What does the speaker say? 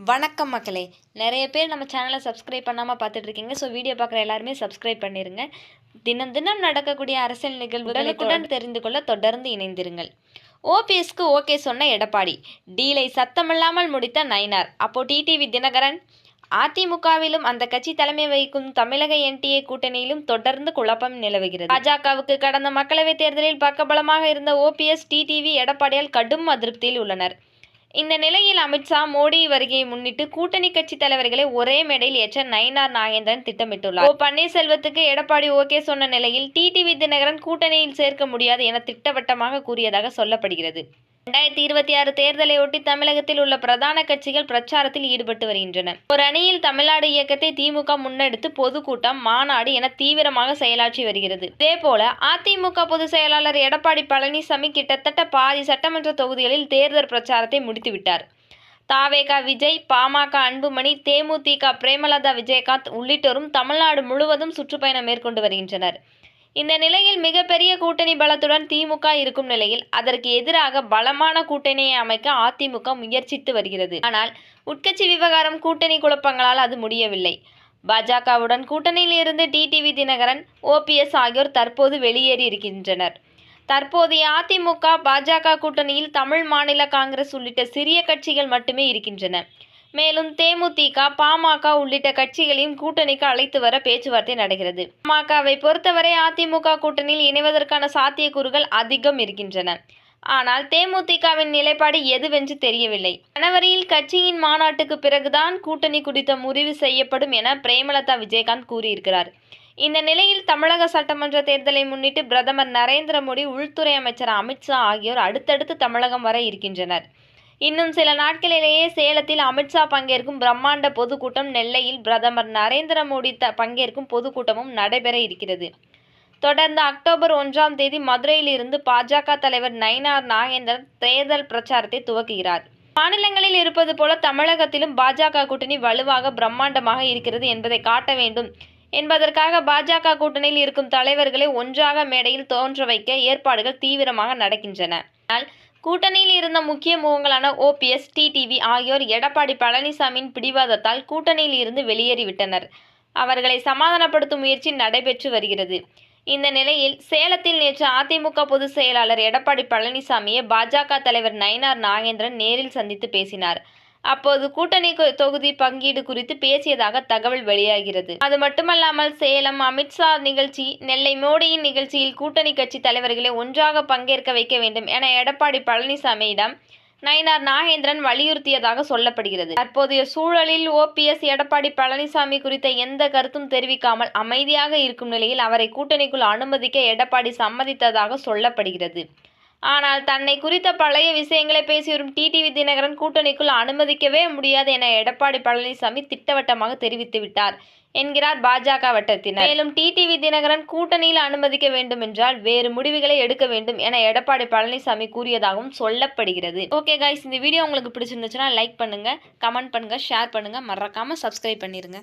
வணக்கம் மக்களே! நிறைய பேர் நம்ம சேனலை சப்ஸ்கிரைப் பண்ணாம பார்த்துட்டு இருக்கீங்க. ஸோ வீடியோ பார்க்குற எல்லாருமே சப்ஸ்கிரைப் பண்ணிருங்க. தினம் தினம் நடக்கக்கூடிய அரசியல் நிகழ்வுகளை உடனுக்குடன் தெரிந்து கொள்ள தொடர்ந்து இணைந்திருங்கள். ஓபிஎஸ்க்கு ஓகே சொன்ன எடப்பாடி, டீலை சத்தமில்லாமல் முடித்த நயினார். அப்போ டிடிவி தினகரன். அதிமுகவிலும் அந்த கட்சி தலைமை வகிக்கும் தமிழக என்டிஏ கூட்டணியிலும் தொடர்ந்து குழப்பம் நிலவுகிறது. பாஜகவுக்கு கடந்த மக்களவைத் தேர்தலில் பக்கபலமாக இருந்த ஓபிஎஸ், டிடிவி, எடப்பாடியால் கடும் அதிருப்தியில் உள்ளனர். இந்த நிலையில் அமித்ஷா, மோடி வருகையை முன்னிட்டு கூட்டணி கட்சி தலைவர்களை ஒரே மேடையில் ஏற்ற நயினார் நாகேந்திரன் திட்டமிட்டுள்ளார். பன்னீர்செல்வத்துக்கு எடப்பாடி ஓகே சொன்ன நிலையில் டிடிவி தினகரன் கூட்டணியில் சேர்க்க முடியாது என திட்டவட்டமாக கூறியதாக சொல்லப்படுகிறது. 2026 தேர்தலையொட்டி தமிழகத்தில் உள்ள பிரதான கட்சிகள் பிரச்சாரத்தில் ஈடுபட்டு வருகின்றன. ஒரு அணியில் தமிழ்நாடு இயக்கத்தை திமுக முன்னெடுத்து பொதுக்கூட்டம், மாநாடு என தீவிரமாக செயலாற்றி வருகிறது. இதேபோல அதிமுக பொதுச் செயலாளர் எடப்பாடி பழனிசாமி கிட்டத்தட்ட பாதி சட்டமன்ற தொகுதிகளில் தேர்தல் பிரச்சாரத்தை முடித்துவிட்டார். தவேக விஜய், பாமக அன்புமணி, தேமுதிக பிரேமலதா விஜயகாந்த் உள்ளிட்டோரும் தமிழ்நாடு முழுவதும் சுற்றுப்பயணம் மேற்கொண்டு வருகின்றனர். இந்த நிலையில் மிகப்பெரிய கூட்டணி பலத்துடன் திமுக இருக்கும் நிலையில் அதற்கு எதிராக பலமான கூட்டணியை அமைக்க அதிமுக முயற்சித்து வருகிறது. ஆனால் உட்கட்சி விவகாரம், கூட்டணி குழப்பங்களால் அது முடியவில்லை. பாஜகவுடன் கூட்டணியில் இருந்து டிடிவி தினகரன், ஓபிஎஸ் ஆகியோர் தற்போது வெளியேறி இருக்கின்றனர். தற்போதைய அதிமுக, பாஜக கூட்டணியில் தமிழ் மாநில காங்கிரஸ் உள்ளிட்ட சிறிய கட்சிகள் மட்டுமே இருக்கின்றன. மேலும் தேமுதிக, பாமக உள்ளிட்ட கட்சிகளையும் கூட்டணிக்கு அழைத்து வர பேச்சுவார்த்தை நடக்கிறது. பாமகவை பொறுத்தவரை அதிமுக கூட்டணியில் இணைவதற்கான சாத்தியக்கூறுகள் அதிகம் இருக்கின்றன. ஆனால் தேமுதிகவின் நிலைப்பாடு எதுவென்று தெரியவில்லை. ஜனவரியில் கட்சியின் மாநாட்டுக்கு பிறகுதான் கூட்டணி குறித்த முடிவு செய்யப்படும் என பிரேமலதா விஜயகாந்த் கூறியிருக்கிறார். இந்த நிலையில் தமிழக சட்டமன்ற தேர்தலை முன்னிட்டு பிரதமர் நரேந்திர மோடி, உள்துறை அமைச்சர் அமித்ஷா ஆகியோர் அடுத்தடுத்து தமிழகம் வர இருக்கின்றனர். இன்னும் சில நாட்களிலேயே சேலத்தில் அமித்ஷா பங்கேற்கும் பிரம்மாண்ட பொதுக்கூட்டம், நெல்லையில் பிரதமர் நரேந்திர மோடி பங்கேற்கும் பொதுக்கூட்டமும் நடைபெற இருக்கிறது. தொடர்ந்து அக்டோபர் 1ஆம் தேதி மதுரையில் இருந்து பாஜக தலைவர் நயினார் நாகேந்திரன் தேர்தல் பிரச்சாரத்தை துவக்குகிறார். மாநிலங்களில் இருப்பது போல தமிழகத்திலும் பாஜக கூட்டணி வலுவாக, பிரம்மாண்டமாக இருக்கிறது என்பதை காட்ட வேண்டும் என்பதற்காக பாஜக கூட்டணியில் இருக்கும் தலைவர்களை ஒன்றாக மேடையில் தோன்ற வைக்க ஏற்பாடுகள் தீவிரமாக நடக்கின்றன. ஆனால் கூட்டணியில் இருந்த முக்கிய முகங்களான ஓபிஎஸ், டிடிவி ஆகியோர் எடப்பாடி பழனிசாமியின் பிடிவாதத்தால் கூட்டணியில் இருந்து வெளியேறிவிட்டனர். அவர்களை சமாதானப்படுத்தும் முயற்சி நடைபெற்று வருகிறது. இந்த நிலையில் சேலத்தில் நேற்று அதிமுக பொதுச் செயலாளர் எடப்பாடி பழனிசாமியை பாஜக தலைவர் நயினார் நாகேந்திரன் நேரில் சந்தித்து பேசினார். அப்போது கூட்டணி தொகுதி பங்கீடு குறித்து பேசியதாக தகவல் வெளியாகிறது. அது மட்டுமல்லாமல் சேலம் அமித்ஷா நிகழ்ச்சி, நெல்லை மோடியின் நிகழ்ச்சியில் கூட்டணி கட்சி தலைவர்களை ஒன்றாக பங்கேற்க வைக்க வேண்டும் என எடப்பாடி பழனிசாமியிடம் நயினார் நாகேந்திரன் வலியுறுத்தியதாக சொல்லப்படுகிறது. தற்போதைய சூழலில் ஓபிஎஸ், எடப்பாடி பழனிசாமி குறித்த எந்த கருத்தும் தெரிவிக்காமல் அமைதியாக இருக்கும் நிலையில் அவரை கூட்டணிக்குள் அனுமதிக்க எடப்பாடி சம்மதித்ததாக சொல்லப்படுகிறது. ஆனால் தன்னை குறித்த பழைய விஷயங்களை பேசி வரும் டிடிவி தினகரன் கூட்டணிக்குள் அனுமதிக்கவே முடியாது என எடப்பாடி பழனிசாமி திட்டவட்டமாக தெரிவித்துவிட்டார் என்கிறார் பாஜக வட்டத்தினர். மேலும் டிடிவி தினகரன் கூட்டணியில் அனுமதிக்க வேண்டும் என்றால் வேறு முடிவுகளை எடுக்க வேண்டும் என எடப்பாடி பழனிசாமி கூறியதாகவும் சொல்லப்படுகிறது. ஓகே கைஸ், இந்த வீடியோ உங்களுக்கு பிடிச்சிருந்துச்சுன்னா லைக் பண்ணுங்க, கமெண்ட் பண்ணுங்க, ஷேர் பண்ணுங்க, மறக்காம சப்ஸ்கிரைப் பண்ணிருங்க.